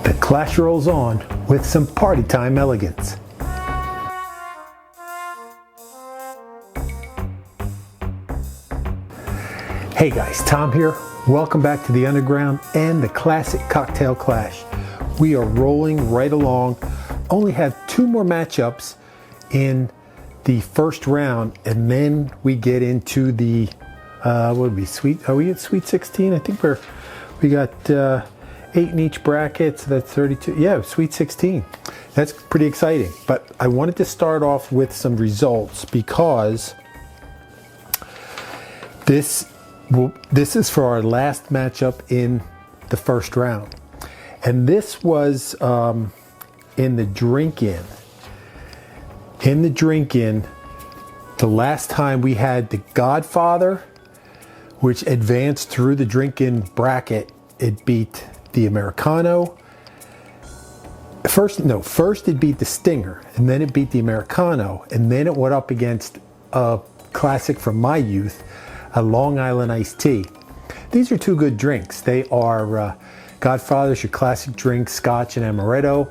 The clash rolls on with some party time elegance. Hey guys, Tom here. Welcome back to the Underground and the Classic Cocktail Clash. We are rolling right along. Only have two more matchups in the first round, and then we get into the what would be sweet? Are we at Sweet 16? I think we got 8 in each bracket, so that's 32. Yeah, Sweet 16. That's pretty exciting. But I wanted to start off with some results because this is for our last matchup in the first round. And this was in the drink-in. In the drink-in, the last time we had the Godfather, which advanced through the drink-in bracket. It beat the Americano. First it beat the Stinger, and then it beat the Americano, and then it went up against a classic from my youth, a Long Island iced tea. These are two good drinks. They are Godfather's your classic drink, Scotch and Amaretto.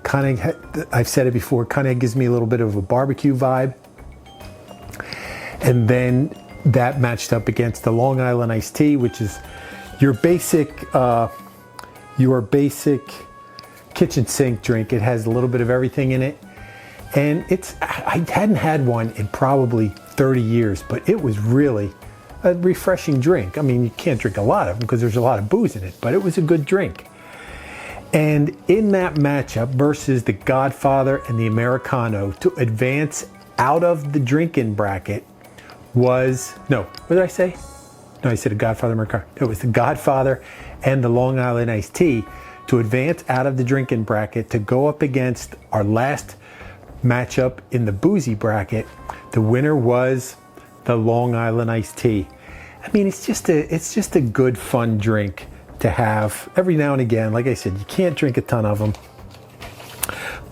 Kind of, I've said it before, kind of gives me a little bit of a barbecue vibe. And then that matched up against the Long Island iced tea, which is your basic kitchen sink drink. It has a little bit of everything in it. And I hadn't had one in probably 30 years, but it was really a refreshing drink. I mean, you can't drink a lot of them because there's a lot of booze in it, but it was a good drink. And in that matchup versus the Godfather and the Americano, to advance out of the drink-in bracket was, what did I say? No, I said a Godfather, Americano. It was the Godfather and the Long Island iced tea to advance out of the drink-in bracket to go up against our last matchup in the boozy bracket. The winner was the Long Island iced tea. I mean, it's just a good, fun drink to have every now and again. Like I said, you can't drink a ton of them,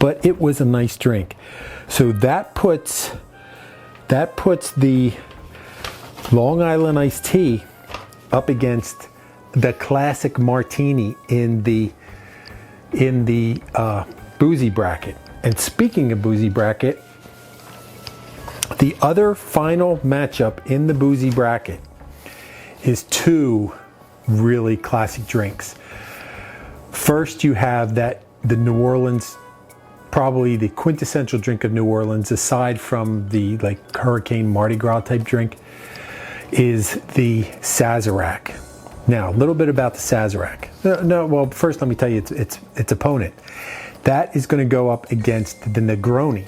but it was a nice drink. So that puts the Long Island iced tea up against the classic martini in the boozy bracket. And speaking of boozy bracket, the other final matchup in the boozy bracket is two really classic drinks. First, you have the New Orleans, probably the quintessential drink of New Orleans, aside from the like Hurricane Mardi Gras type drink, is the Sazerac. Now, a little bit about the Sazerac. Well, first let me tell you its opponent. That is going to go up against the Negroni.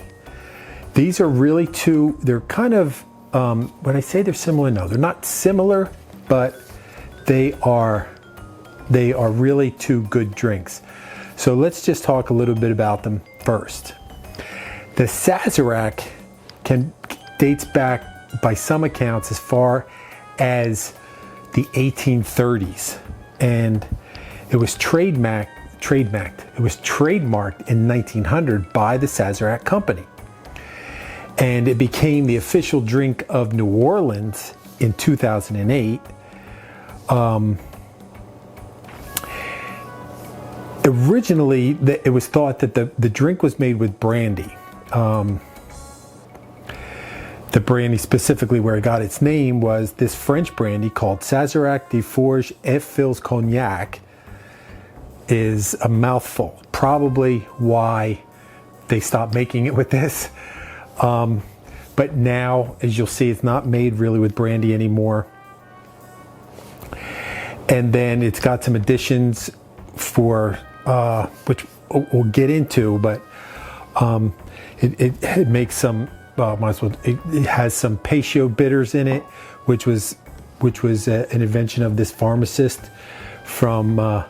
These are really two, they're kind of, when I say they're similar, no, they're not similar, but they are really two good drinks. So let's just talk a little bit about them first. The Sazerac dates back by some accounts as far as the 1830s, and it was trademarked in 1900 by the Sazerac Company. And it became the official drink of New Orleans in 2008. Originally, it was thought that the drink was made with brandy. The brandy, specifically where it got its name, was this French brandy called Sazerac de Forges et Fils Cognac. Is a mouthful. Probably why they stopped making it with this. But now, as you'll see, it's not made really with brandy anymore. And then it's got some additions for which we'll get into, but it makes some. It has some Peychaud Bitters in it, which was an invention of this pharmacist from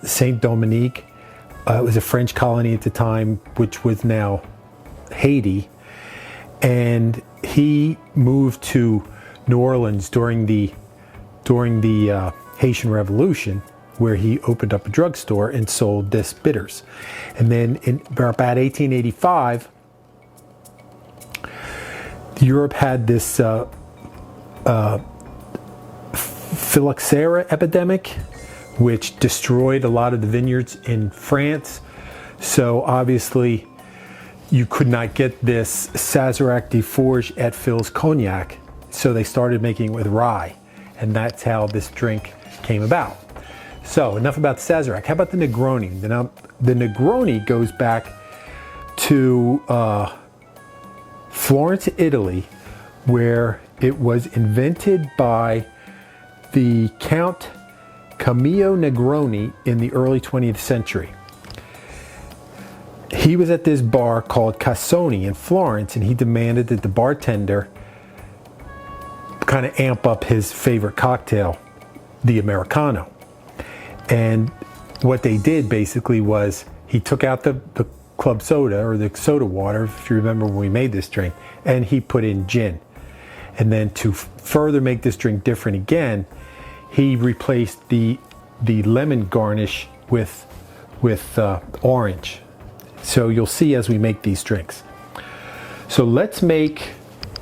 Saint Dominique. It was a French colony at the time, which was now Haiti, and he moved to New Orleans during the Haitian Revolution, where he opened up a drugstore and sold this bitters. And then in about 1885, Europe had this phylloxera epidemic, which destroyed a lot of the vineyards in France. So obviously you could not get this Sazerac de Forge et Fils Cognac. So they started making it with rye. And that's how this drink came about. So enough about Sazerac. How about the Negroni? Now, the Negroni goes back to Florence, Italy, where it was invented by the Count Camillo Negroni in the early 20th century. He was at this bar called Cassoni in Florence, and he demanded that the bartender kind of amp up his favorite cocktail, the Americano. And what they did basically was he took out the club soda, or the soda water, if you remember when we made this drink, and he put in gin. And then to further make this drink different again, he replaced the lemon garnish with orange. So you'll see as we make these drinks. So let's make,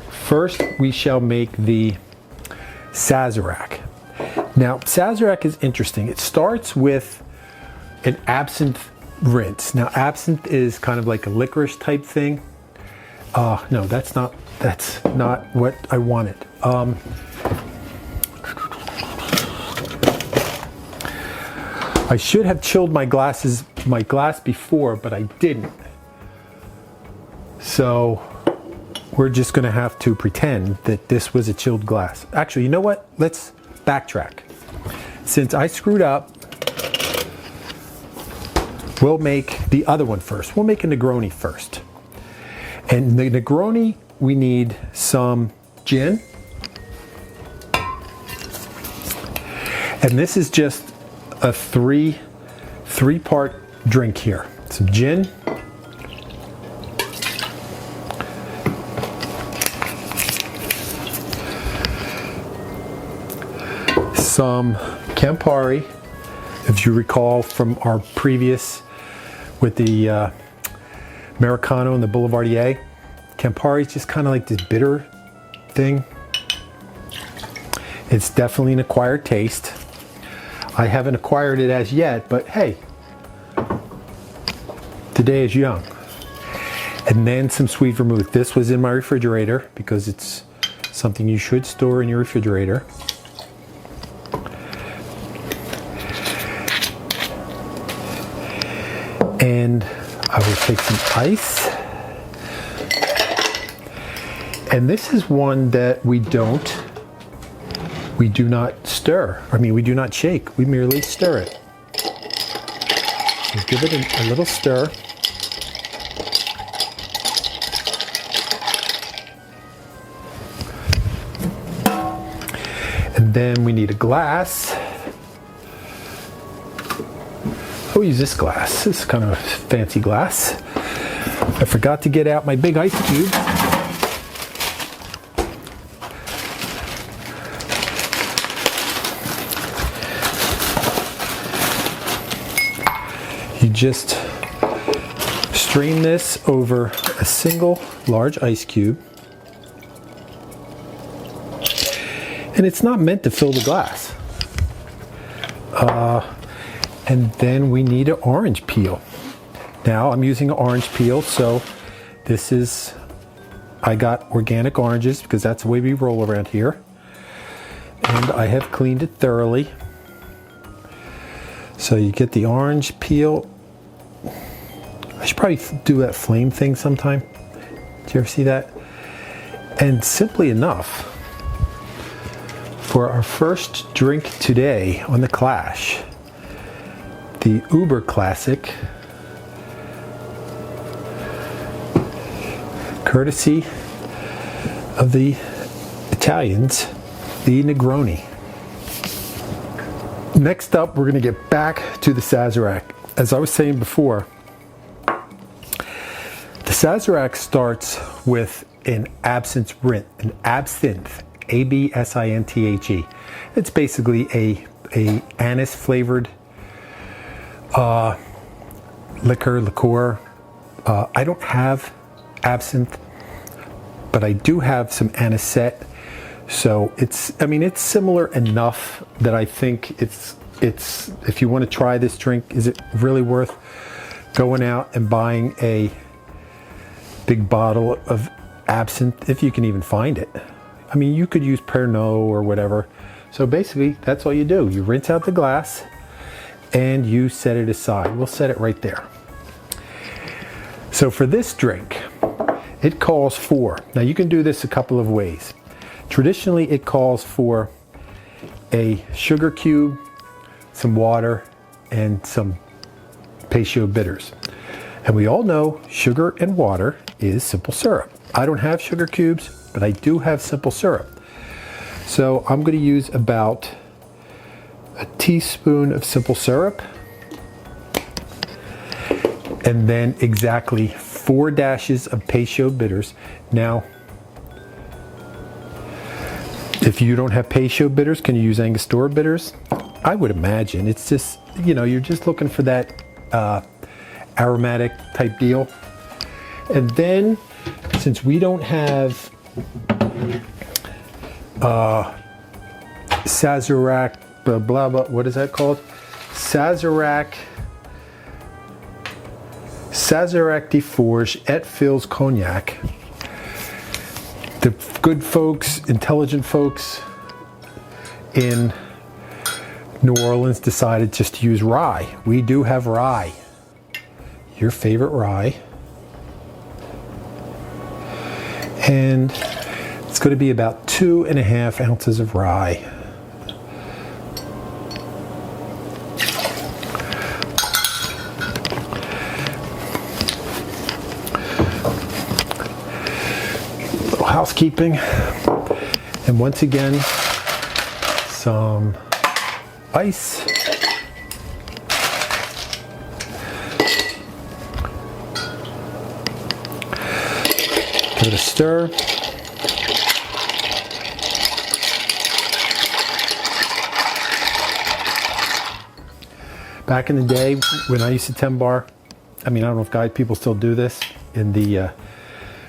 first we shall make the Sazerac. Now Sazerac is interesting. It starts with an absinthe rinse. Now absinthe is kind of like a licorice type thing. No, that's not what I wanted. I should have chilled my glass before, but I didn't. So we're just gonna have to pretend that this was a chilled glass. Actually, you know what? Let's backtrack. Since I screwed up, we'll make the other one first. We'll make a Negroni first. And the Negroni, we need some gin. And this is just a three-part drink here. Some gin, some Campari, if you recall from our previous with the Americano and the Boulevardier. Campari is just kind of like this bitter thing. It's definitely an acquired taste. I haven't acquired it as yet, but hey, today is young. And then some sweet vermouth. This was in my refrigerator because it's something you should store in your refrigerator. And I will take some ice. And this is one that we do not stir. I mean, we do not shake. We merely stir it. So give it a little stir. And then we need a glass. I'll use this glass. This is kind of a fancy glass. I forgot to get out my big ice cube. You just strain this over a single large ice cube. And it's not meant to fill the glass. And then we need an orange peel. Now I'm using an orange peel, so this is, I got organic oranges because that's the way we roll around here. And I have cleaned it thoroughly. So you get the orange peel. I should probably do that flame thing sometime. Did you ever see that? And simply enough, for our first drink today on the Clash, the uber classic, courtesy of the Italians, the Negroni. Next up, we're going to get back to the Sazerac. As I was saying before, the Sazerac starts with an absinthe rinse, an absinthe, A-B-S-I-N-T-H-E. It's basically a anise flavored liqueur. I don't have absinthe, but I do have some anisette. So it's similar enough that I think it's if you want to try this drink, is it really worth going out and buying a big bottle of Absinthe, if you can even find it? I mean, you could use Pernod or whatever. So basically, that's all you do. You rinse out the glass and you set it aside. We'll set it right there. So for this drink, it calls for, now you can do this a couple of ways. Traditionally, it calls for a sugar cube, some water, and some Peychaud Bitters. And we all know sugar and water is simple syrup. I don't have sugar cubes, but I do have simple syrup. So I'm going to use about a teaspoon of simple syrup, and then exactly 4 dashes of Peychaud Bitters. Now, if you don't have Peychaud Bitters, can you use Angostura Bitters? I would imagine. It's just, you know, you're just looking for that aromatic type deal. And then, since we don't have Sazerac, blah, blah, blah, what is that called? Sazerac de Forge et Fils Cognac. The good folks, intelligent folks in New Orleans decided just to use rye. We do have rye. Your favorite rye. And it's going to be about 2.5 ounces of rye. Little housekeeping. And once again, some ice. Give it a stir. Back in the day when I used to 10 bar, I mean, I don't know if people still do this in the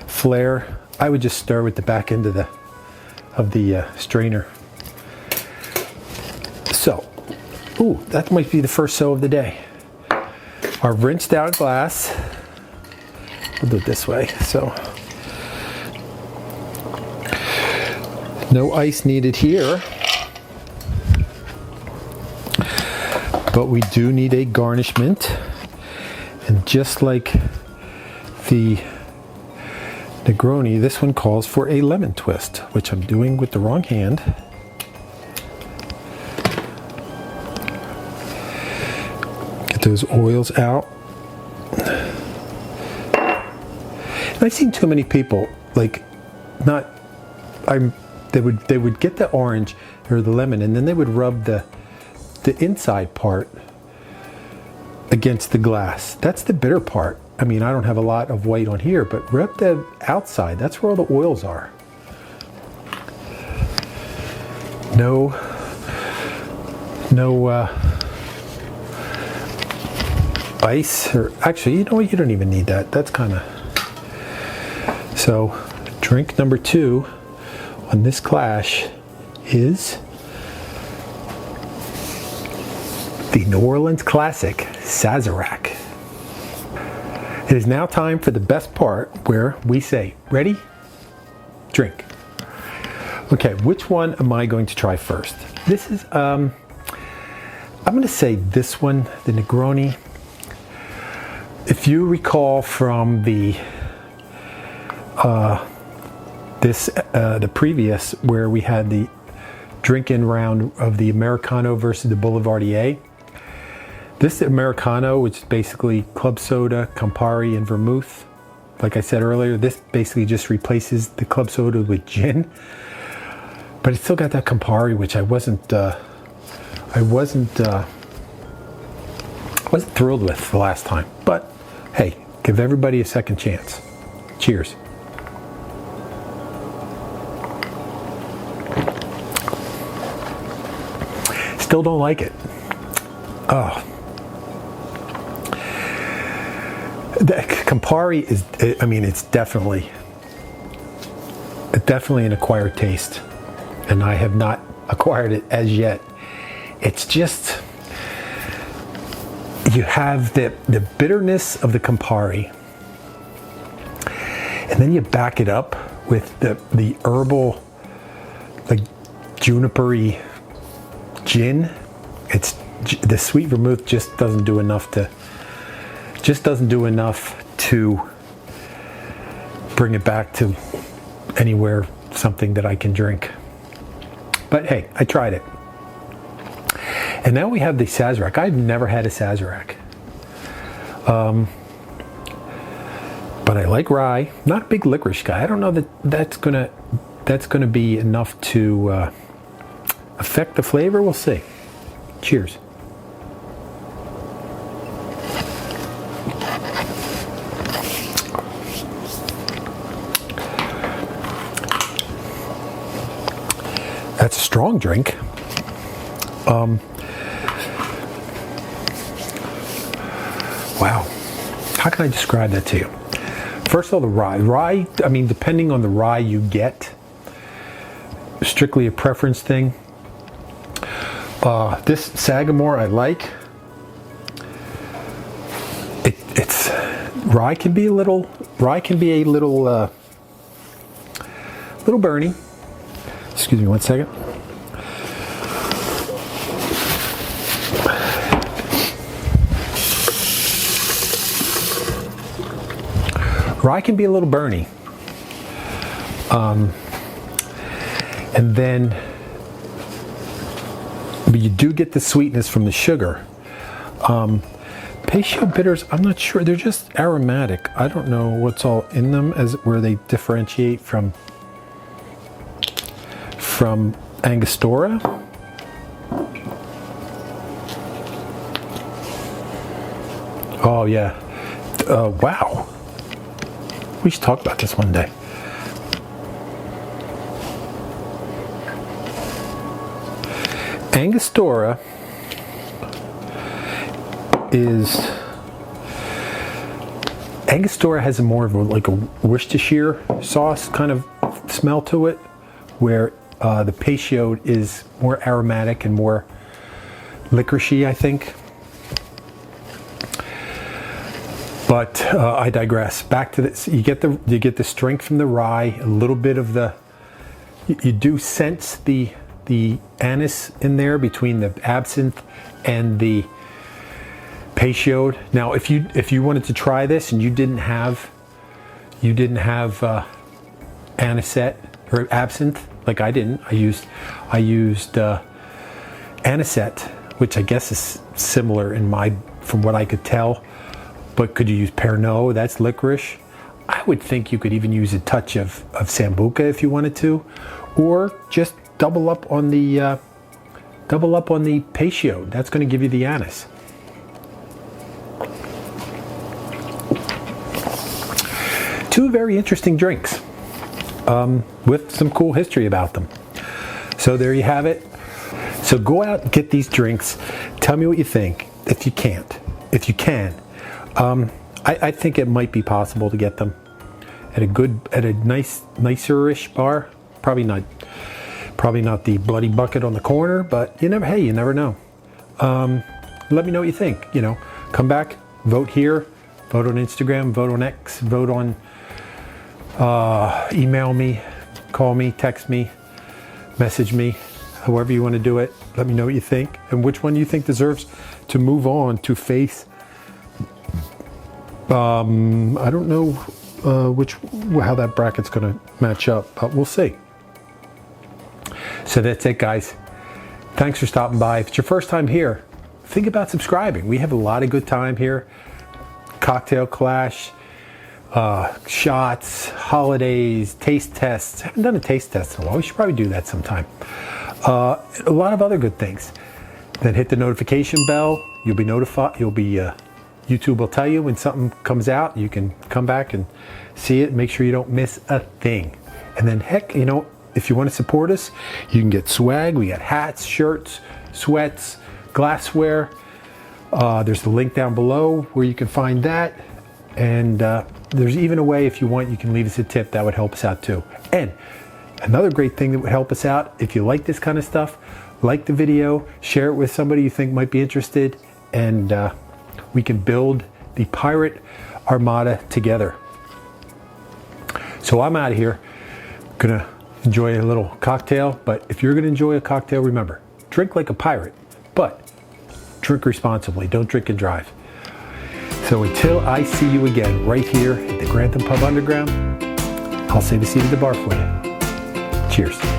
flare. I would just stir with the back end of the strainer. So, ooh, that might be the first so of the day. Our rinsed out glass. We'll do it this way. So, no ice needed here. But we do need a garnishment. And just like the Negroni, this one calls for a lemon twist, which I'm doing with the wrong hand. Get those oils out. And I've seen too many people, like, they would get the orange or the lemon, and then they would rub the inside part against the glass. That's the bitter part. I mean, I don't have a lot of white on here, but rub the outside. That's where all the oils are. No ice, or actually, you know what? You don't even need that. That's kind of... So, drink number 2 on this clash is the New Orleans classic, Sazerac. It is now time for the best part where we say, ready, drink. Okay, which one am I going to try first? This is, I'm going to say this one, the Negroni. If you recall from the previous, where we had the drink-in round of the Americano versus the Boulevardier, this Americano, which is basically club soda, Campari, and Vermouth. Like I said earlier, this basically just replaces the club soda with gin. But it's still got that Campari, which I wasn't thrilled with the last time. But hey, give everybody a second chance. Cheers. Still don't like it. Oh. The Campari is, I mean, it's definitely an acquired taste, and I have not acquired it as yet. It's just, you have the bitterness of the Campari, and then you back it up with the herbal, like junipery gin. It's the sweet vermouth just doesn't do enough to bring it back to anywhere something that I can drink. But hey, I tried it. And now we have the Sazerac. I've never had a Sazerac. But I like rye. Not a big licorice guy. I don't know that that's gonna be enough to affect the flavor. We'll see. Cheers. That's a strong drink. Wow. How can I describe that to you? First of all, the rye. Rye, I mean, depending on the rye you get, strictly a preference thing. This Sagamore I like. It's rye can be a little burny. Excuse me one second. Rye can be a little burny. And then, but you do get the sweetness from the sugar. Peychaud Bitters, I'm not sure. They're just aromatic. I don't know what's all in them as where they differentiate from Angostura. Oh yeah. Wow. We should talk about this one day. Angostura has a more of like a Worcestershire sauce kind of smell to it, where the Peychaud is more aromatic and more licoricey, I think. But I digress. Back to this. You get the strength from the rye, a little bit of the. You do sense the anise in there between the absinthe and the Peychaud. Now, if you wanted to try this and you didn't have anisette or absinthe, like I didn't, I used anisette, which I guess is similar from what I could tell. But could you use Pernod? That's licorice. I would think you could even use a touch of Sambuca if you wanted to, or just double up on the Peychaud. That's going to give you the anise. Two very interesting drinks with some cool history about them. So there you have it. So go out and get these drinks. Tell me what you think. If you can. I think it might be possible to get them at a nicer-ish bar. Probably not the Bloody Bucket on the corner, but you never know. Let me know what you think. Come back, vote here, vote on Instagram, vote on X, vote on email me, call me, text me, message me, however you want to do it. Let me know what you think and which one you think deserves to move on to face. I don't know how that bracket's going to match up, but we'll see. So that's it, guys. Thanks for stopping by. If it's your first time here, think about subscribing. We have a lot of good time here. Cocktail clash, shots, holidays, taste tests. I haven't done a taste test in a while. We should probably do that sometime. A lot of other good things. Then hit the notification bell. You'll be notified. YouTube will tell you when something comes out. You can come back and see it. Make sure you don't miss a thing. And then heck, if you want to support us, you can get swag. We got hats, shirts, sweats, glassware. There's the link down below where you can find that. And there's even a way, if you want, you can leave us a tip. That would help us out too. And another great thing that would help us out, if you like this kind of stuff, like the video, share it with somebody you think might be interested, and we can build the pirate armada together. So I'm out of here. Gonna enjoy a little cocktail, but if you're gonna enjoy a cocktail, remember, drink like a pirate, but drink responsibly. Don't drink and drive. So until I see you again right here at the Grantham Pub Underground, I'll save a seat at the bar for you. Cheers.